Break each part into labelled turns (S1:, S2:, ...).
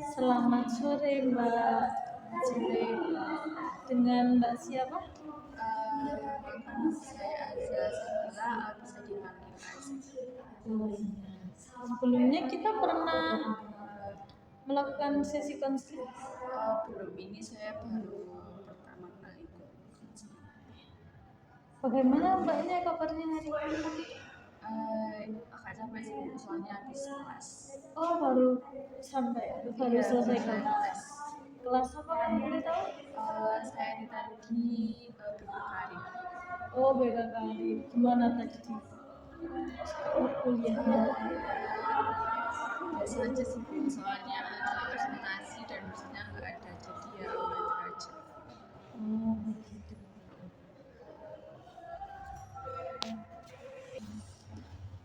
S1: Selamat sore Mbak. Sore. Dengan Mbak siapa?
S2: Nama saya Azza Sabila, bisa dipanggil Azza.
S1: Oh iya. Sebelumnya kita pernah melakukan sesi konseling.
S2: Belum, ini saya baru pertama kali ikut konseling.
S1: Bagaimana Mbaknya kabarnya hari ini?
S2: Agak capek sih, soalnya habis kelas.
S1: Oh baru baru selesai kelas. Kelas apa kan boleh tahu?
S2: Saya di tadi BKKRI.
S1: Oh BKKRI. Gimana tadi di kuliahnya?
S2: Biasa aja sih, soalnya presentasi dan dosennya nggak ada, jadi ya belajar aja.
S1: Oh begitu.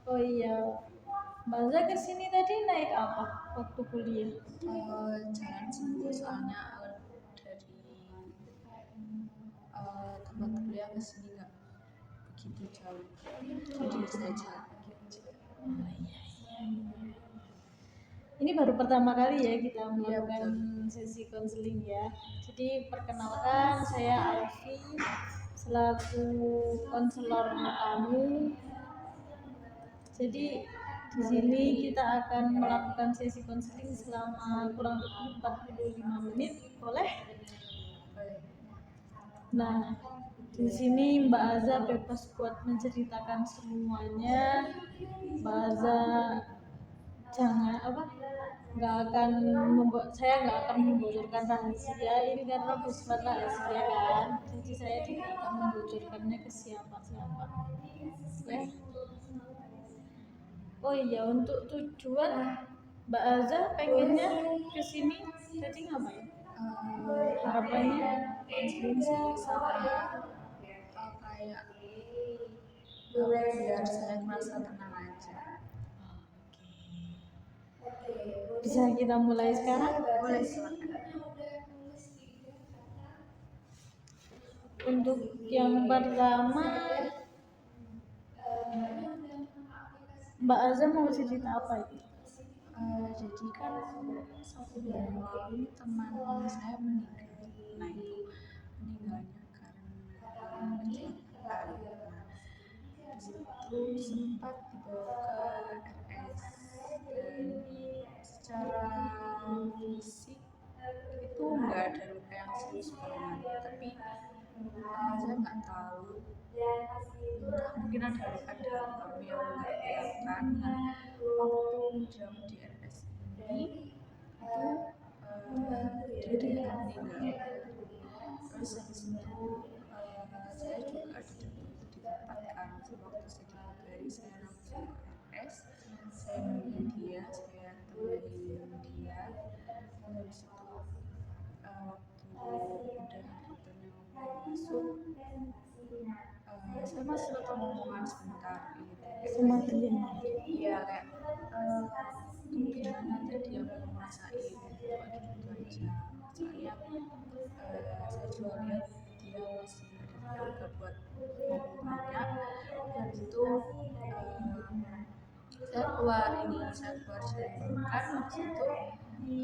S1: Oh iya, Mbak Za kesini tadi naik apa waktu kuliah?
S2: Jalan sih, soalnya dari tempat kuliah ke sini nggak begitu jauh, jadi saya jalan aja.
S1: Ini baru pertama kali ya kita melakukan sesi konseling ya. Jadi perkenalkan saya Alfi selaku konselor kamu. Jadi di sini kita akan melakukan sesi konseling selama kurang lebih 45 menit, boleh? Nah, di sini Mbak Azza bebas buat menceritakan semuanya. Mbak Azza jangan saya nggak akan membocorkan rahasia ini karena bersifat rahasia kan, jadi saya tidak akan membocorkannya ke siapa-siapa ya. Oh iya, untuk tujuan Mbak Azza pengennya kesini jadi ngapain? Harapannya
S2: Konseling sih sama kayak biar saya merasa tenang aja.
S1: Bisa kita mulai sekarang?
S2: Boleh, silakan.
S1: Untuk yang pertama, Mbak Azza mau cerita apa itu?
S2: Jadi kan 1 bulan yang lalu ini teman saya meninggal. Nah itu meninggalnya karena kecelakaan. Nah, di situ sempat dibawa ke RS dan secara fisik itu nggak ada luka yang serius banget, tapi saya nggak tahu, mungkin ada luka dalam yang nggak kelihatan. Nah, waktu jam di RS ini itu dia dengan meninggal. Terus habis itu saya juga ada di tempat kan, waktu saya dikabari saya langsung ke RS, saya nemuin dia, saya temenin dia. Habis itu waktu udah dokternya mau masuk, saya masih tetap ngomongan sebentar gitu
S1: Sama dia.
S2: iya kayak gimana tadi yang kamu rasain gitu aja, soalnya saya juga lihat dia masih ada tenaga buat ngomong banyak. Habis itu saya keluar dari makan. Habis itu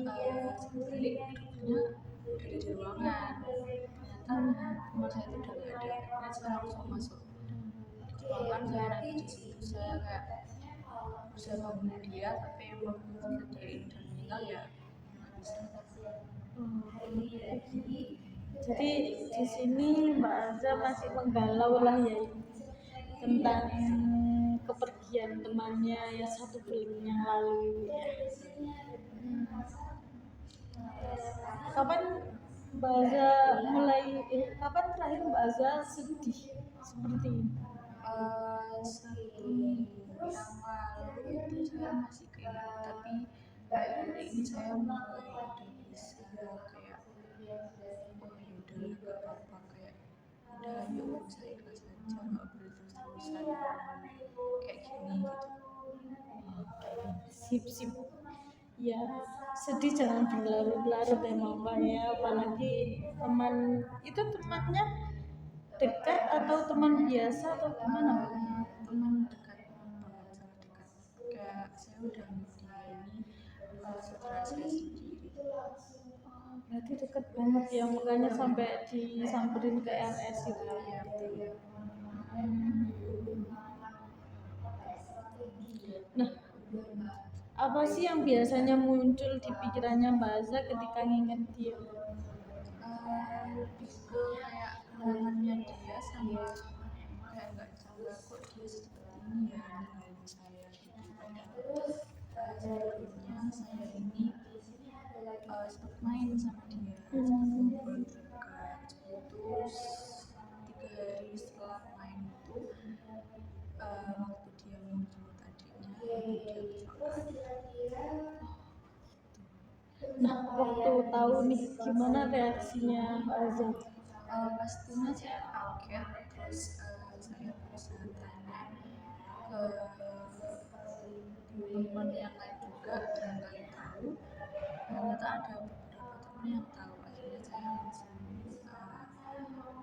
S2: saya balik, dokternya udah ada di ruangan, ternyata rumah saya itu udah nggak ada. Akhirnya saya langsung masuk ke ruangan, saya nangis di situ, saya kayak berusaha bangunin dia, tapi waktu dia ini udah meninggal ya nggak bisa.
S1: Jadi di sini Mbak Azza masih menggalau lah ya tentang kepergian temannya yang 1 bulan yang lalu ya. Kapan Mbak Azza kapan terakhir Mbak Azza sedih seperti ini?
S2: 1 minggu yang lalu itu saya masih keinget, tapi hari ini saya mulai udah bisa kayak oh yaudah nggak apa-apa, kayak udah yuk bisa ikhlas aja, nggak boleh terus-terusan kayak gini gitu.
S1: Sip ya, sedih jangan berlarut-larut emang Pak ya, apalagi temannya dekat atau teman biasa atau gimana Pak?
S2: Teman dekat banget, sangat dekat, kayak saya udah dia ini saudara saya sendiri.
S1: berarti deket banget ya, makanya sampai disamperin ke RS gitu.
S2: Iya betul.
S1: Nah, apa sih yang biasanya muncul di pikirannya Mbak Aza ketika nginget dia?
S2: Lebih ke kayak kenangannya dia sama kayak nggak jangka kok dia seperti ini ya ninggalin saya gitu. Padahal sebelumnya saya ini sempat main sama dia, ngobrol dekat. Terus 3 hari setelah main itu, waktu dia mau jemput adiknya, itu dia kecelakaan.
S1: Nah, waktu tahu nih gimana reaksinya Mbak Aza?
S2: Pastinya saya kaget, terus saya berusaha tanya ke teman-teman yang lain juga barangkali tahu. Ternyata ada beberapa teman yang tahu. Akhirnya saya langsung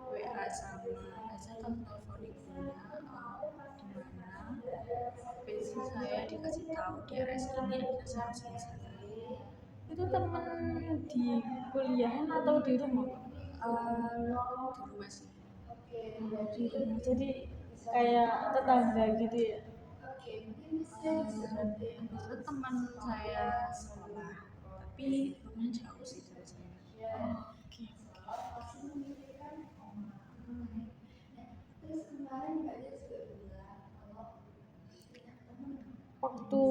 S2: WA sama saya telepon ibunya di mana basic saya dikasih tahu di RS ini, akhirnya saya langsung ke sana.
S1: Itu teman di kuliahan atau di rumah?
S2: Di rumah sih.
S1: Jadi kayak tetangga gitu ya.
S2: Itu teman saya sekolah, tapi rumahnya jauh sih dari saya.
S1: Oke. Waktu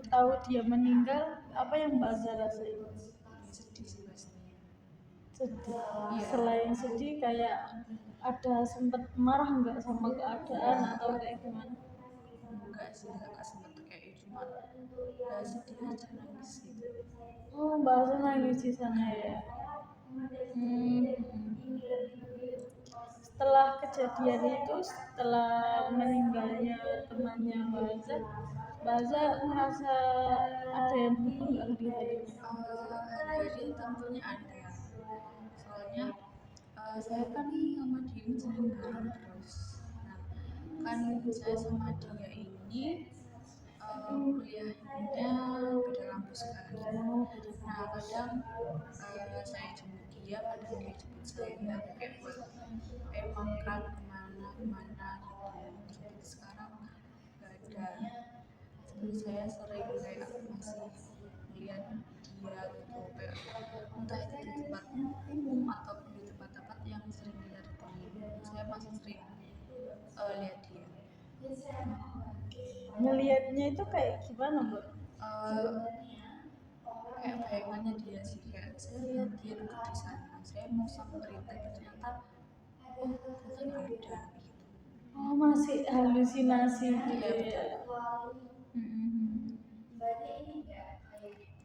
S1: tahu dia meninggal, apa yang Mbak Aza rasain?
S2: Sedih sih pastinya.
S1: Sedih.
S2: Iya.
S1: Selain sedih, kayak ada sempet marah nggak sama keadaan atau kayak gimana?
S2: Enggak sih, enggak sempet kayak cuma sedih aja, nangis gitu.
S1: Oh, Mbak Aza nangis di sana ya. Setelah kejadian itu, setelah meninggalnya temannya Mbak Aza merasa ada yang berubah nggak di hatinya?
S2: Hari-hari tentunya ada, soalnya saya kan sama dia ini sering bareng terus. Nah, kan saya sama dia ini kuliahnya beda kampus kan. Nah, kadang saya jemput dia, kadang dia jemput saya, kayak buat makan kemana gitu. Tapi sekarang nggak ada. Seperti saya sering kayak masih melihat dia gitu, kayak entah itu di tempat umum ataupun di tempat-tempat yang sering kita datangi, saya masih sering lihat dia.
S1: Ngelihatnya itu kayak gimana, Mbak?
S2: Kayak bayangannya dia sih, kayak saya lihat dia duduk di sana, saya mau samperin tapi ternyata nggak ada gitu.
S1: Oh, masih halusinasi gitu
S2: Iya
S1: ya.
S2: betul.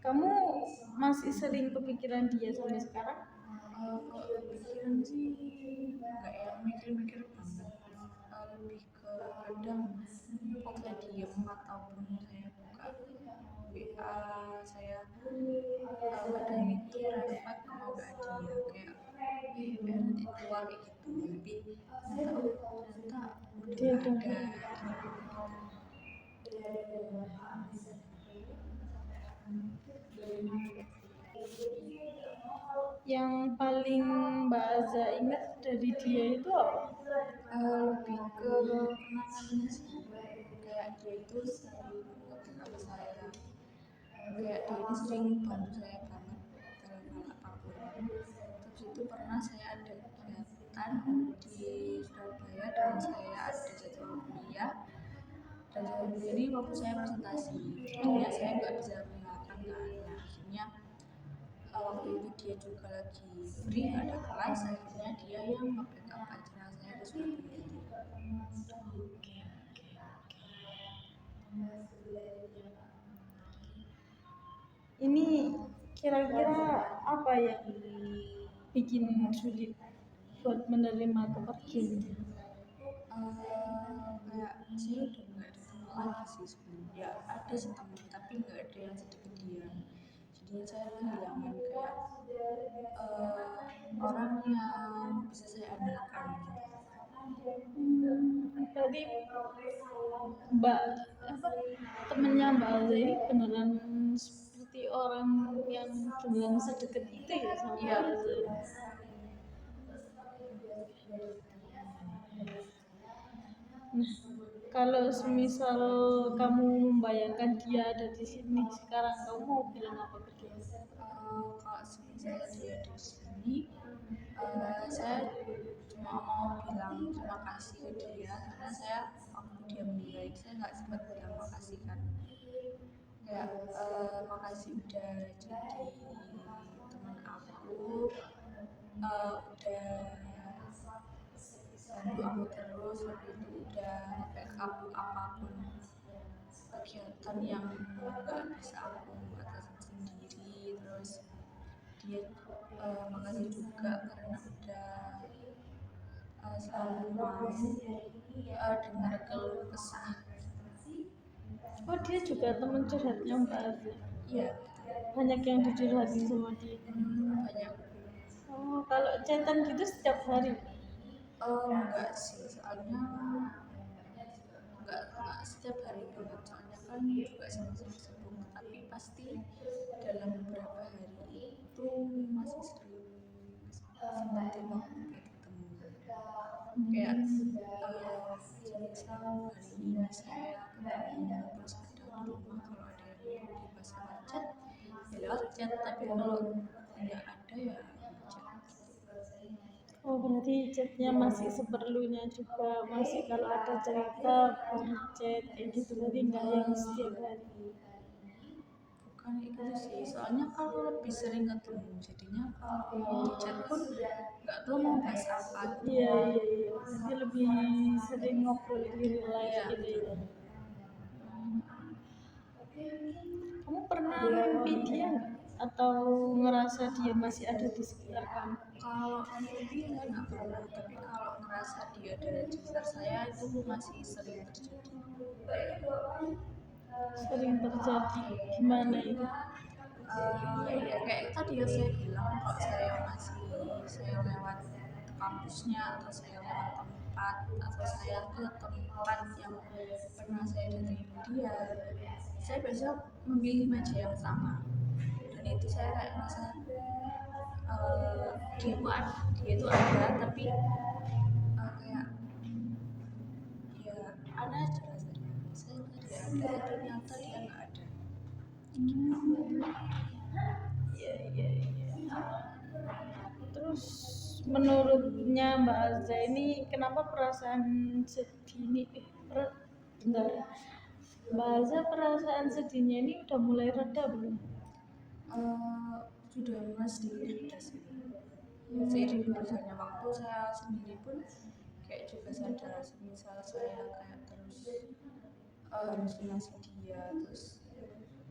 S1: Kamu masih sering kepikiran dia sampai sekarang?
S2: Kalau kepikiran sih nggak yang mikir-mikir banget, lebih ke kadang kok saya diem ataupun saya buka WA saya, kadang itu refleks kalau nggak dia kayak nanti keluar kayak gitu, tapi ternyata udah
S1: Dia
S2: nggak
S1: udah
S2: ada.
S1: yang paling Mbak Aza ingat dari dia itu apa?
S2: Lebih ke kenangannya sih, kayak dia itu sering ngebantu saya, kayak dia ini sering bantu saya banget dalam hal apapun. Terus itu pernah saya ada kegiatan di Surabaya dan saya ada jadwal kuliah, dan jadwal kuliah ini waktu saya presentasi, jadinya saya nggak bisa meninggalkan kan. Nah, akhirnya waktu itu dia juga lagi free, nggak ada kelas, akhirnya dia yang nge-backup acara saya di Surabaya itu.
S1: Ini kira-kira apa yang bikin sulit buat menerima kepergian dia?
S2: Kayak saya udah nggak ada teman lagi sih sebenarnya, ya ada sih teman tapi nggak ada yang sedekat dia, jadinya saya kehilangan kayak orang yang bisa saya andalkan gitu.
S1: Berarti Mbak apa temennya Mbak Aza ini beneran seperti orang yang dengan sedekat itu ya sama
S2: Iya,
S1: Azza. Nah, kalau semisal kamu membayangkan dia ada di sini sekarang, kamu mau bilang apa ke dia?
S2: Kalau misalnya dia di sini, saya cuma mau bilang terima kasih ke dia karena saya waktu dia meninggal itu saya nggak sempat bilang makasih kan, kayak makasih udah jadi teman aku, udah bantu aku terus, waktu itu udah nge-backup apapun kegiatan yang nggak bisa aku atasin sendiri. Terus dia makasih juga karena udah selalu mau dengar keluh kesah.
S1: Oh, dia juga teman curhatnya Mbak Azza.
S2: Iya,
S1: Banyak yang dicurhatin sama dia.
S2: banyak.
S1: Oh, kalau chatan gitu setiap hari.
S2: Enggak sih, soalnya enggak setiap hari banget, soalnya kan juga sama-sama sibuk, tapi pasti dalam beberapa hari itu masih sering sempetin waktu kayak ketemu, kayak semisal hari ini saya ketemu terus ada di rumah, kalau ada yang mau dibahas lewat chat ya lewat chat, tapi kalau nggak ada ya chat.
S1: Oh, berarti chatnya masih seperlunya juga, masih kalau ada cerita baru chat kayak gitu, berarti nggak yang setiap hari.
S2: Bukan itu sih, soalnya kalau lebih sering ketemu jadinya kalau mau di chat pun nggak tahu mau bahas apa gitu.
S1: Iya, berarti lebih sering ngobrol di real life
S2: Iya,
S1: gitu ya.
S2: betul.
S1: Kamu pernah mimpi dia nggak? Atau ngerasa dia masih ada di sekitar kamu?
S2: Kalau mimpi saya nggak pernah, tapi kalau ngerasa dia ada di sekitar saya itu masih sering terjadi.
S1: Sering terjadi, gimana itu?
S2: Ya kayak tadi yang saya bilang, kalau saya lewat kampusnya atau saya lewat tempat atau saya ke tempat yang pernah saya datangi dia, saya biasa memilih meja yang sama, dan itu saya kayak merasa dia itu ada, tapi kayak ya ada aja rasanya saya tadi ada ternyata dia nggak ada.
S1: Terus menurutnya Mbak Azza ini kenapa perasaan sedih ini bentar. Mbak Azza perasaan sedihnya ini udah mulai reda belum?
S2: Sudah mulai sedikit reda sih. Seiring berjalannya waktu saya sendiri pun kayak juga sadar, misal saya kayak terus harus ngasih dia, terus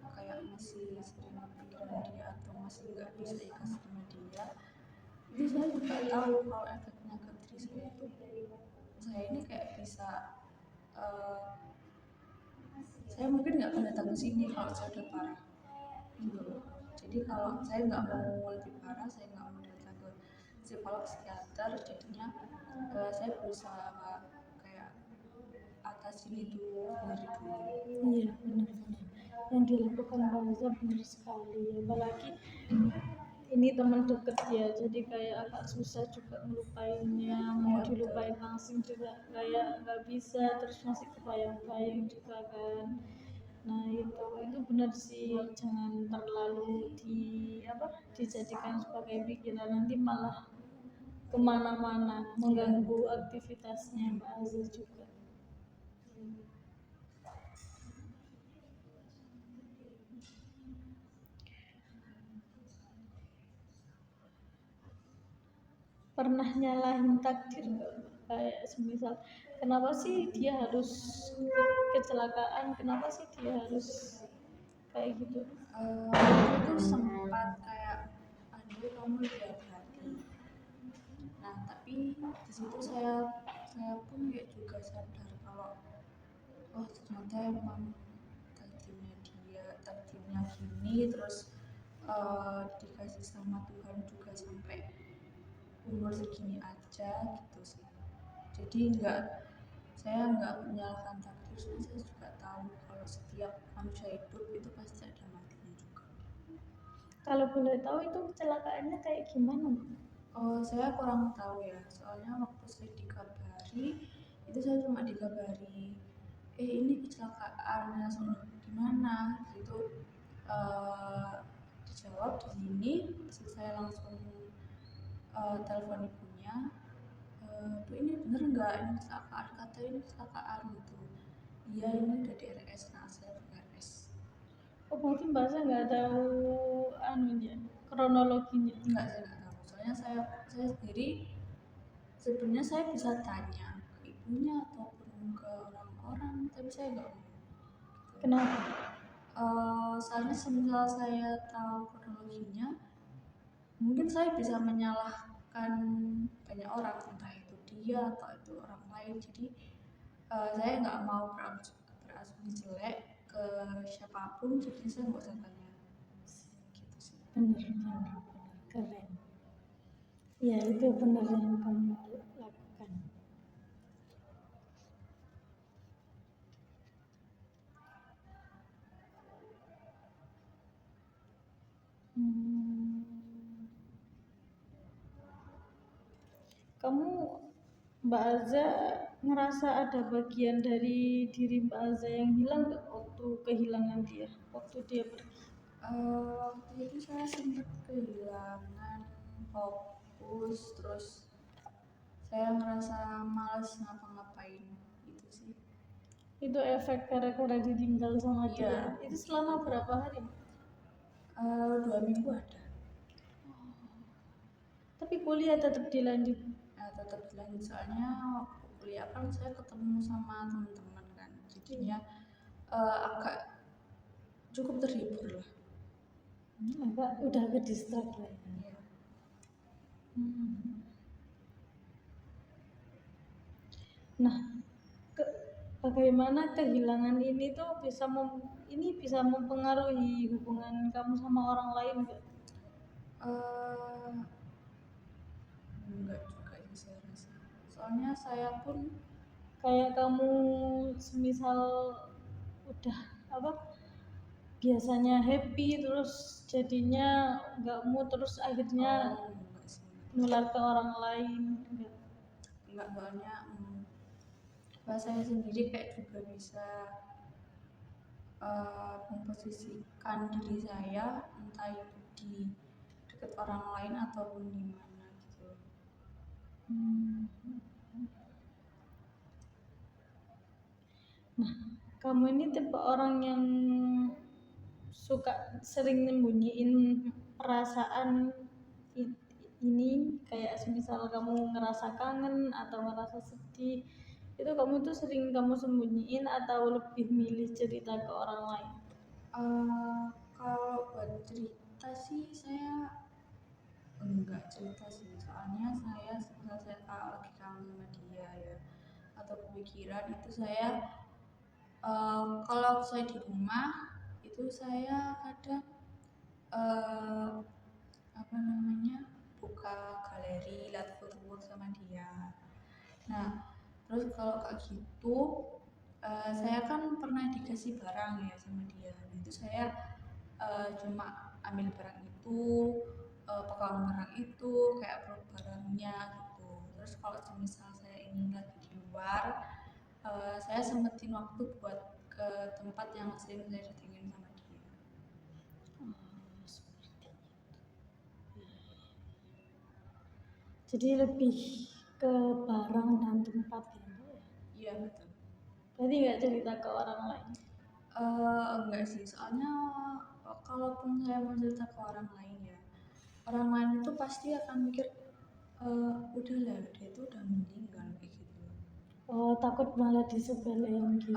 S2: kayak masih sering kepikiran dia atau masih nggak bisa ikhlas sama dia, itu saya juga tahu kalau efeknya ke diri saya itu, saya ini kayak bisa saya mungkin nggak akan datang ke sini kalau saya udah parah gitu loh. Jadi kalau saya nggak mau lebih parah, saya nggak mau datang ke psikolog, psikiater, jadinya saya berusaha kayak atasin itu sendiri dulu.
S1: Iya, benar-benar yang dilakukan Mbak Azza benar sekali, apalagi ini teman deket ya, jadi kayak agak susah juga ngelupainnya, mau dilupain langsung juga kayak nggak bisa, terus masih kebayang-bayang juga kan. Nah, itu benar sih, jangan terlalu dijadikan sebagai pikiran, nanti malah kemana-mana mengganggu aktivitasnya Mbak Azza juga. Pernah nyalahin takdir nggak? Kayak semisal kenapa sih dia harus kecelakaan, kenapa sih dia harus kayak gitu?
S2: Itu sempat kayak aduh kamu lebih hati-hati. Nah tapi di situ saya pun kayak juga sadar kalau oh ternyata emang takdirnya gini, terus dikasih sama Tuhan juga sampai umur segini aja gitu sih. Jadi saya nggak menyalahkan takdir, saya juga tahu kalau setiap manusia hidup itu pasti ada matinya juga.
S1: Kalau boleh tahu itu kecelakaannya kayak gimana, Mbak?
S2: Oh, saya kurang tahu ya, soalnya waktu saya dikabari, itu saya cuma dikabari, ini kecelakaan langsung gimana, itu dijawab di sini, terus saya langsung telepon ibunya, Bu ini bener nggak ini kecelakaan, kata ini kecelakaan gitu, iya ini udah di RS, nah saya ke RS.
S1: Oh, berarti Mbak saya nggak tahu anunya, kronologinya.
S2: Enggak, saya nggak tahu, soalnya saya sendiri sebenarnya saya bisa tanya ke ibunya ataupun ke orang-orang, tapi saya nggak mau.
S1: Kenapa?
S2: Soalnya semisal saya tahu kronologinya, mungkin saya bisa menyalahkan banyak orang, entah itu dia atau itu orang lain. Jadi saya nggak mau berasumsi jelek ke siapapun, jadi saya nggak usah tanya. Gitu sih.
S1: Benar, keren. Ya, itu benar yang kamu lakukan. Hmm. Kamu, Mbak Aza, ngerasa ada bagian dari diri Mbak Aza yang hilang nggak waktu kehilangan dia, waktu dia pergi?
S2: Waktu itu saya sempat kehilangan fokus, terus saya ngerasa malas ngapa-ngapain gitu sih.
S1: Itu efek gara-gara ditinggal sama
S2: Iya.
S1: dia. Itu selama berapa hari?
S2: 2 minggu ada.
S1: Tapi kuliah tetap dilanjut.
S2: Tetap dilanjut, soalnya waktu kuliah kan saya ketemu sama teman-teman kan, jadinya agak cukup terhibur lah.
S1: Agak udah ke distrak lah.
S2: Iya.
S1: Nah, bagaimana kehilangan ini tuh bisa mempengaruhi hubungan kamu sama orang lain nggak?
S2: Enggak juga sih saya rasa, soalnya saya pun
S1: Kayak kamu semisal udah apa biasanya happy terus jadinya nggak mood terus akhirnya
S2: enggak sih,
S1: nular ke orang lain
S2: enggak, soalnya saya sendiri kayak juga bisa memposisikan diri saya entah itu di dekat orang lain ataupun di mana gitu.
S1: Nah, kamu ini tipe orang yang suka sering nyembunyiin perasaan ini kayak semisal kamu ngerasa kangen atau ngerasa sedih itu kamu tuh sering kamu sembunyiin atau lebih milih cerita ke orang lain?
S2: Kalau buat cerita sih saya enggak cerita sih, soalnya saya setelah saya lagi kangen sama dia ya atau kepikiran itu saya kalau saya di rumah itu saya kadang apa namanya buka galeri lihat foto-foto sama dia. Nah terus kalau kayak gitu saya kan pernah dikasih barang ya sama dia, itu saya cuma ambil barang itu, pegang barang itu kayak peluk barangnya gitu. Terus kalau semisal saya ingin lagi di luar, saya sempetin waktu buat ke tempat yang sering saya datengin sama dia.
S1: Jadi lebih ke barang dan tempat ya?
S2: Iya betul.
S1: Berarti nggak cerita ke orang lain?
S2: Enggak sih, soalnya kalaupun saya mau cerita ke orang lain ya, orang lain itu pasti akan mikir udahlah dia itu udah meninggal kayak gitu.
S1: Oh, takut malah disebelin gitu?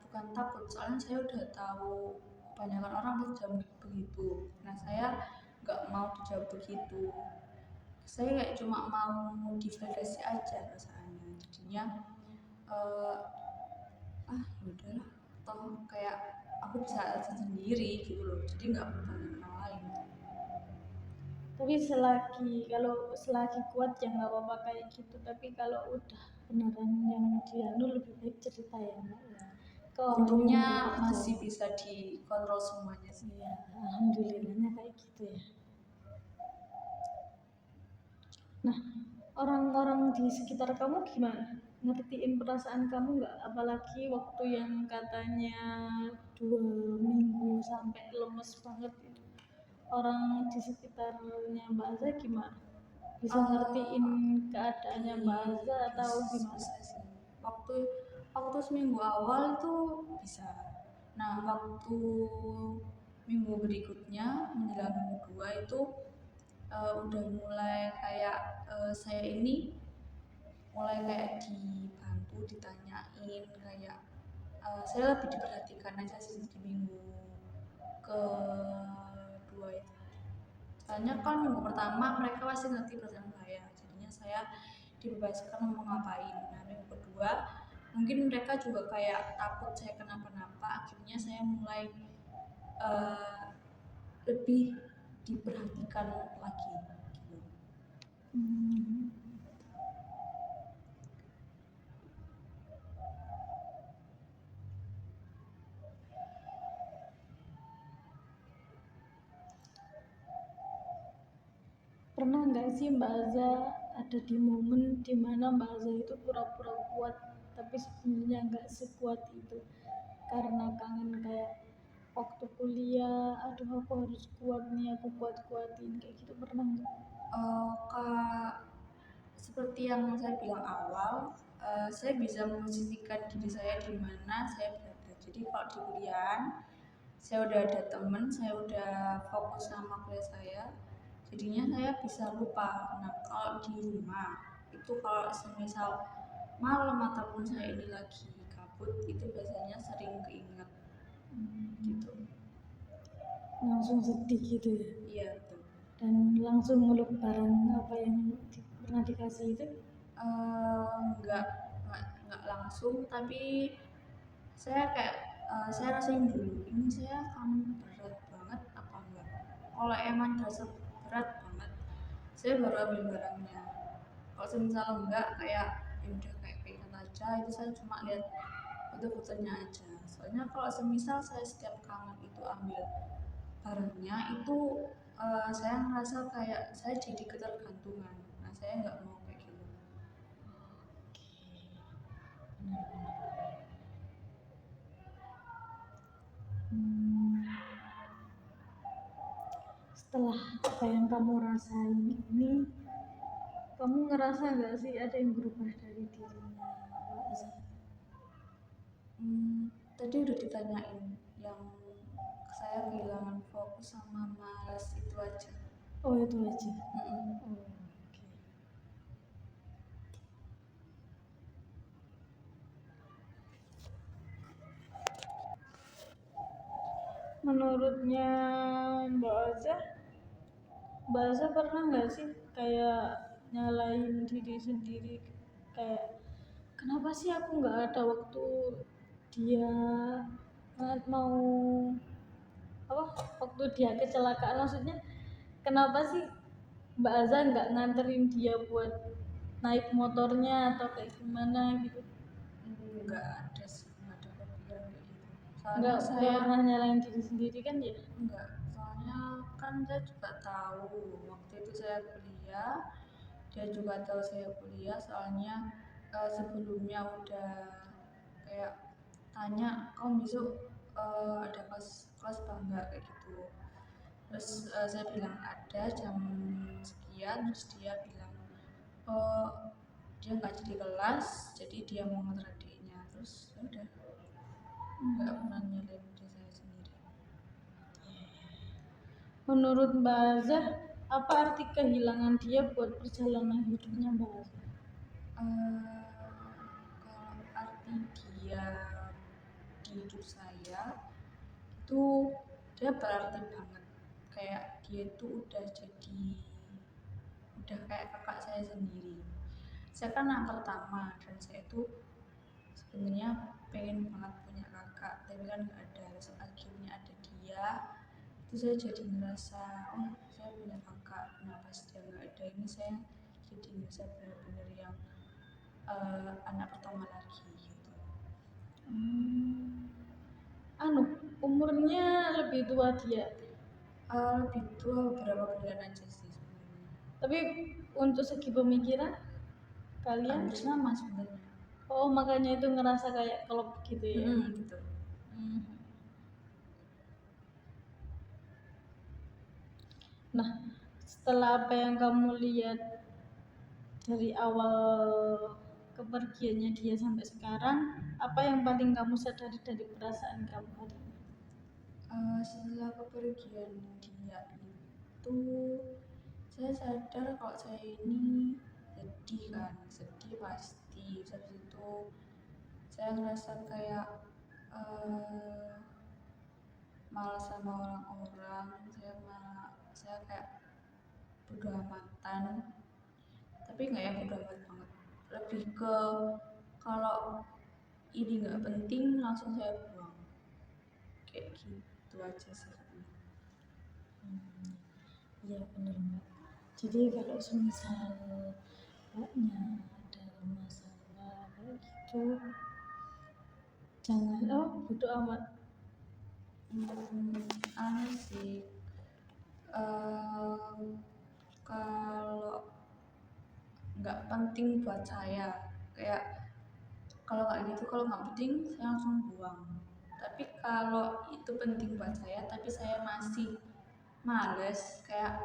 S2: Bukan takut, soalnya saya udah tahu kebanyakan orang dijawab begitu. Nah saya nggak mau dijawab begitu. Saya kayak cuma mau divalidasi aja perasaannya. Jadinya yaudahlah, toh kayak aku bisa aja sendiri gitu loh. Jadi nggak perlu tanya orang lain.
S1: Tapi selagi kuat ya nggak apa-apa kayak gitu. Tapi kalau udah beneran yang dianu lebih baik cerita ya Mbak ya.
S2: untungnya masih bisa dikontrol semuanya sih.
S1: Iya, alhamdulillahnya kayak gitu ya. Nah, orang-orang di sekitar kamu gimana? Ngertiin perasaan kamu nggak? Apalagi waktu yang katanya 2 minggu sampai lemes banget itu. Orang di sekitarnya Mbak Aza gimana? Bisa ngertiin keadaannya Mbak Aza atau gimana?
S2: Bisa sih. Waktu seminggu awal itu bisa. Nah, waktu minggu berikutnya menjelang minggu kedua itu udah mulai kayak saya ini mulai kayak dibantu, ditanyain kayak saya lebih diperhatikan aja sih di minggu kedua itu. Soalnya kan minggu pertama mereka pasti ngerti perasaan saya, jadinya saya dibebaskan mau ngapain. Nah, minggu kedua mungkin mereka juga kayak takut saya kenapa-napa, akhirnya saya mulai lebih diperhatikan lagi gitu.
S1: Pernah nggak sih Mbak Aza ada di momen dimana Mbak Aza itu pura-pura kuat tapi sebenarnya nggak sekuat itu karena kangen kayak waktu kuliah, aduh aku harus kuat nih, aku kuat-kuatin kayak gitu, pernah nggak?
S2: Kak, seperti yang saya bilang awal, saya bisa memposisikan diri saya di mana saya berada. Jadi kalau di kuliah, saya udah ada temen, saya udah fokus sama kuliah saya, jadinya saya bisa lupa. Nah, kalau di rumah, itu kalau semisal malam ataupun saya ini lagi kabut, itu biasanya sering keinget gitu.
S1: Langsung sedih gitu ya?
S2: Iya, betul.
S1: Dan langsung meluk barang apa yang pernah dikasih itu?
S2: Nggak langsung, tapi saya kayak saya rasain dulu ini saya kangen berat banget apa enggak. Kalau emang terasa berat banget, saya baru ambil barangnya. Kalau semisal enggak, kayak ya udah kayak keinget aja, itu saya cuma lihat foto-fotonya aja. Soalnya kalau semisal saya setiap kangen itu ambil barangnya, itu saya ngerasa kayak saya jadi ketergantungan. Nah, saya nggak mau kayak gitu.
S1: Setelah apa yang kamu rasain ini, kamu ngerasa nggak sih ada yang berubah dari dirinya Mbak Aza?
S2: Tadi udah ditanyain yang saya kehilangan fokus sama malas itu aja.
S1: Oh itu aja.
S2: Mm-mm.
S1: Oh, oke. Menurutnya Mbak Aza pernah nggak sih kayak nyalain diri sendiri, kayak kenapa sih aku nggak ada waktu dia mau apa, waktu dia kecelakaan, maksudnya kenapa sih Mbak Aza nggak nganterin dia buat naik motornya atau kayak gimana gitu?
S2: Nggak ada sih, nggak ada kepikiran kayak gitu.
S1: Nggak
S2: Soalnya saya
S1: pernah nyalain diri sendiri kan ya?
S2: nggak, soalnya kan saya juga tahu waktu itu saya kuliah, dia juga tahu saya kuliah. Soalnya sebelumnya udah kayak tanya kamu besok ada kelas bangga kayak gitu. Terus saya bilang ada jam sekian, terus dia bilang oh dia nggak jadi kelas, jadi dia mau nganter adiknya. Terus ya udah nggak pernah nyalain diri saya sendiri.
S1: Menurut Mbak Aza, apa arti kehilangan dia buat perjalanan hidupnya Mbak Aza?
S2: Kalau arti dia di hidup saya itu dia berarti banget, kayak dia itu udah kayak kakak saya sendiri. Saya kan anak pertama dan saya itu sebenarnya pengen banget punya kakak, tapi kan nggak ada. Terus akhirnya ada dia, itu saya jadi ngerasa oh saya punya kakak. Nah pas dia nggak ada ini saya jadi ngerasa benar-benar yang anak pertama lagi gitu.
S1: Anu, umurnya lebih tua dia.
S2: Lebih tua beberapa bulan aja sih sebenarnya.
S1: Tapi untuk segi pemikiran kalian
S2: Hampir sama sebenarnya.
S1: oh makanya itu ngerasa kayak klop gitu ya.
S2: Gitu.
S1: Nah, setelah apa yang kamu lihat dari awal kepergiannya dia sampai sekarang, apa yang paling kamu sadari dari perasaan kamu hari ini?
S2: Setelah kepergian dia itu saya sadar kalau saya ini sedih kan, sedih pasti. Habis itu saya ngerasa kayak malas sama orang-orang, saya kayak bodo amatan, tapi nggak yang bodo amat banget, lebih ke kalau ini nggak penting langsung saya buang, kayak gitu aja sih.
S1: Iya benar mbak. Jadi kalau semisal mbaknya ada masalah kayak gitu, jangan bodo amat.
S2: Aneh sih, kalau nggak penting buat saya, kayak kalau kayak gitu, kalau nggak penting saya langsung buang. Tapi kalau itu penting buat saya tapi saya masih males, kayak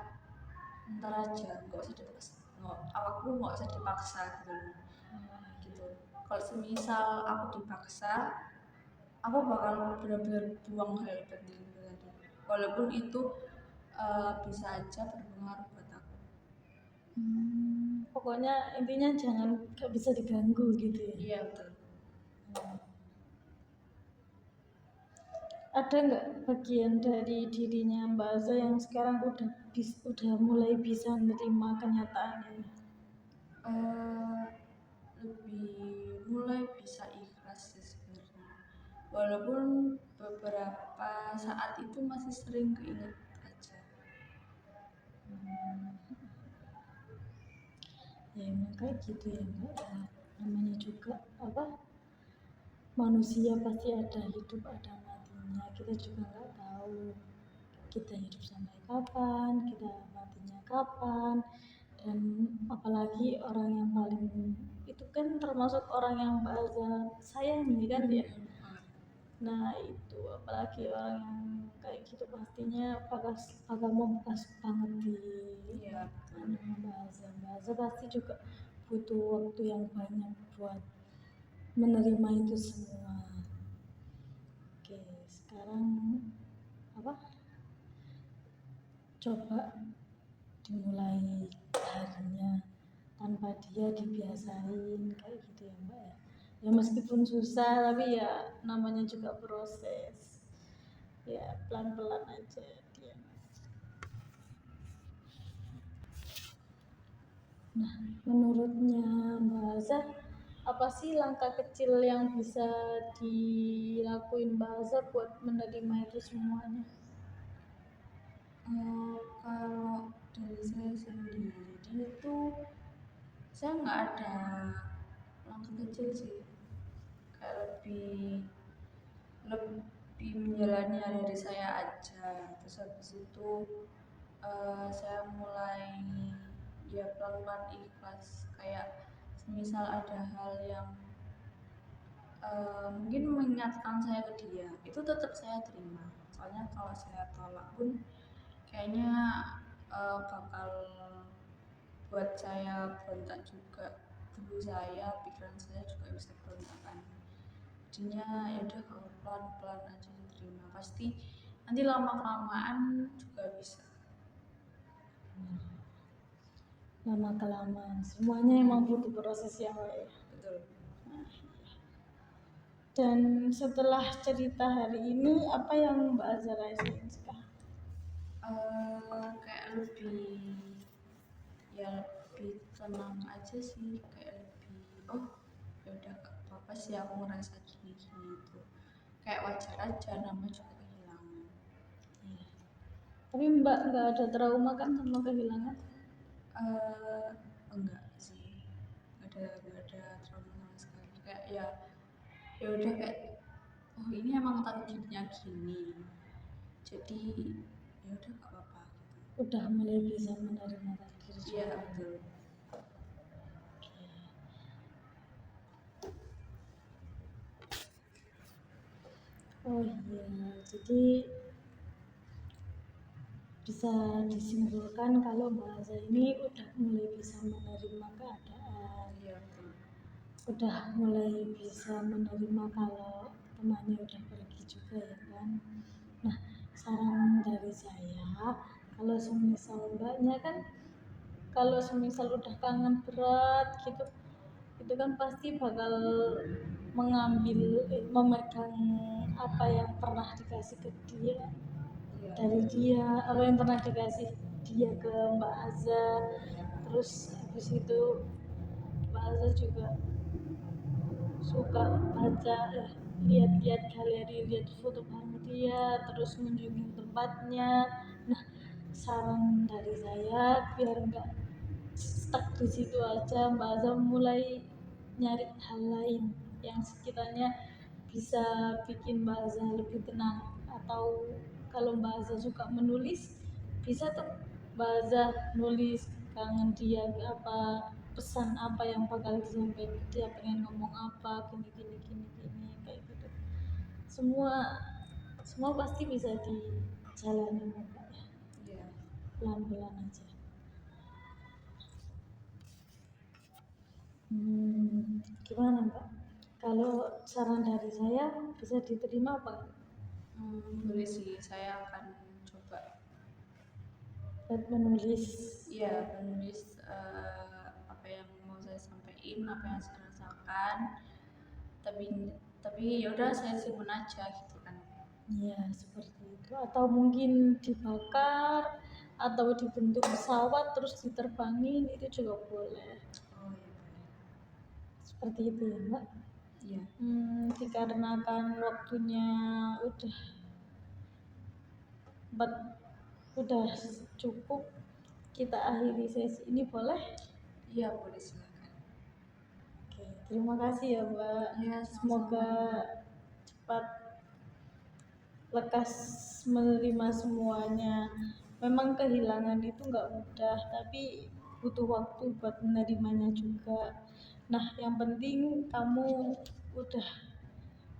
S2: ntar aja, nggak usah dipaksa, aku nggak usah dipaksa gitu. Kalau semisal aku dipaksa, aku bakal benar-benar buang hal penting itu tadi, walaupun itu bisa aja berpengaruh buat aku.
S1: Pokoknya intinya jangan gak bisa diganggu gitu ya.
S2: Iya betul.
S1: Ada nggak bagian dari dirinya Mbak Aza yang sekarang udah mulai bisa menerima kenyataan ini?
S2: Lebih mulai bisa ikhlas sih sebenarnya, walaupun beberapa saat itu masih sering keinget aja.
S1: Ya emang kayak gitu ya Mbak ya. Namanya juga apa, manusia pasti ada hidup ada matinya, kita juga nggak tahu kita hidup sampai kapan, kita matinya kapan. Dan apalagi orang yang paling itu kan termasuk orang yang Mbak Aza sayangi kan ya. Nah itu apalagi orang yang kayak gitu pastinya bakal membekas banget di Mbak Aza. Mbak Aza pasti juga butuh waktu yang banyak buat menerima itu semua. Oke, sekarang apa? Coba dimulai harinya tanpa dia dibiasain kayak gitu ya Mbak ya. Ya meskipun susah tapi ya namanya juga proses. Ya pelan-pelan aja dia. Nah, menurutnya Mbak Aza, apa sih langkah kecil yang bisa dilakuin Mbak Aza buat menerima itu semuanya?
S2: Kalau dari saya sendiri itu saya nggak ada langkah kecil sih, kayak lebih menjalani hari saya aja. Terus habis itu saya mulai ya pelan-pelan ikhlas, kayak misal ada hal yang mungkin mengingatkan saya ke dia, itu tetap saya terima, soalnya kalau saya tolak pun kayaknya bakal buat saya berontak juga, tubuh saya, pikiran saya juga bisa berontakan. Jadinya ya udah, kalau pelan-pelan aja diterima, pasti nanti lama-kelamaan juga bisa.
S1: Lama kelamaan semuanya emang butuh proses yang baik.
S2: Betul.
S1: Dan setelah cerita hari ini, apa yang Mbak Aza rasain sekarang?
S2: Kayak lebih tenang aja sih, kayak lebih ya udah gak apa-apa sih aku ngerasa gini gitu, kayak wajar aja, namanya juga kehilangan.
S1: Tapi Mbak nggak ada trauma kan sama kehilangan?
S2: Enggak sih, nggak ada trauma sama sekali, kayak ya ya udah kayak oh ini emang takdirnya gini, jadi ya udah gak apa-apa gitu.
S1: Udah mulai bisa menerima takdir
S2: Iya
S1: juga.
S2: betul.
S1: Oh iya, jadi bisa disimpulkan kalau bahasa ini udah mulai bisa menerima keadaan,
S2: Iya betul.
S1: udah mulai bisa menerima kalau temannya udah pergi juga ya kan. Nah, saran dari saya, kalau semisal mbaknya kan, kalau semisal udah kangen berat gitu, itu kan pasti bakal memegang apa yang pernah dikasih ke dia, dari dia, apa yang pernah dikasih dia ke Mbak Aza. Terus habis itu Mbak Aza juga suka baca, lihat-lihat galeri, lihat foto bareng dia, terus mengunjungi tempatnya. Nah, saran dari saya biar nggak stuck di situ aja, Mbak Aza mulai nyari hal lain yang sekiranya bisa bikin Mbak Aza lebih tenang. Atau kalau Mbak Aza suka menulis, bisa tuh Mbak Aza nulis kangen dia apa, pesan apa yang bakal disampaikan, dia pengen ngomong apa, gini kayak gitu. Semua pasti bisa dijalani Mbak ya,
S2: Iya.
S1: pelan-pelan aja. Gimana Mbak? Kalau saran dari saya bisa diterima apa?
S2: Boleh sih, saya akan coba
S1: Buat menulis.
S2: ya menulis apa yang mau saya sampaikan, apa yang saya rasakan, tapi ya udah saya simpen aja gitu kan.
S1: Ya seperti itu. Atau mungkin dibakar atau dibentuk pesawat terus diterbangin, itu juga boleh.
S2: Oh iya boleh.
S1: Seperti itu ya Mbak.
S2: Iya.
S1: Dikarenakan waktunya udah cukup, kita akhiri sesi ini boleh?
S2: Iya boleh silakan.
S1: Oke, terima kasih ya Mbak.
S2: Ya,
S1: Semoga
S2: sama-sama.
S1: cepat lekas menerima semuanya. Memang kehilangan itu nggak mudah, tapi butuh waktu buat menerimanya juga. Nah, yang penting kamu udah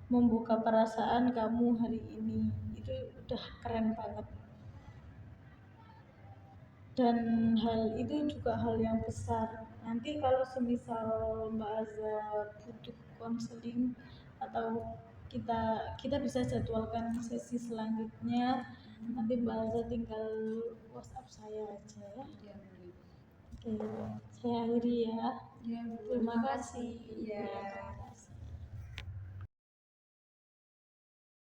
S1: membuka perasaan kamu hari ini, itu udah keren banget. Dan hal itu juga hal yang besar. Nanti kalau semisal Mbak Aza butuh konseling atau kita bisa jadwalkan sesi selanjutnya, nanti Mbak Aza tinggal WhatsApp saya aja ya.
S2: Iya boleh.
S1: Oke, saya akhiri ya.
S2: Ya,
S1: Terima kasih.
S2: Ya.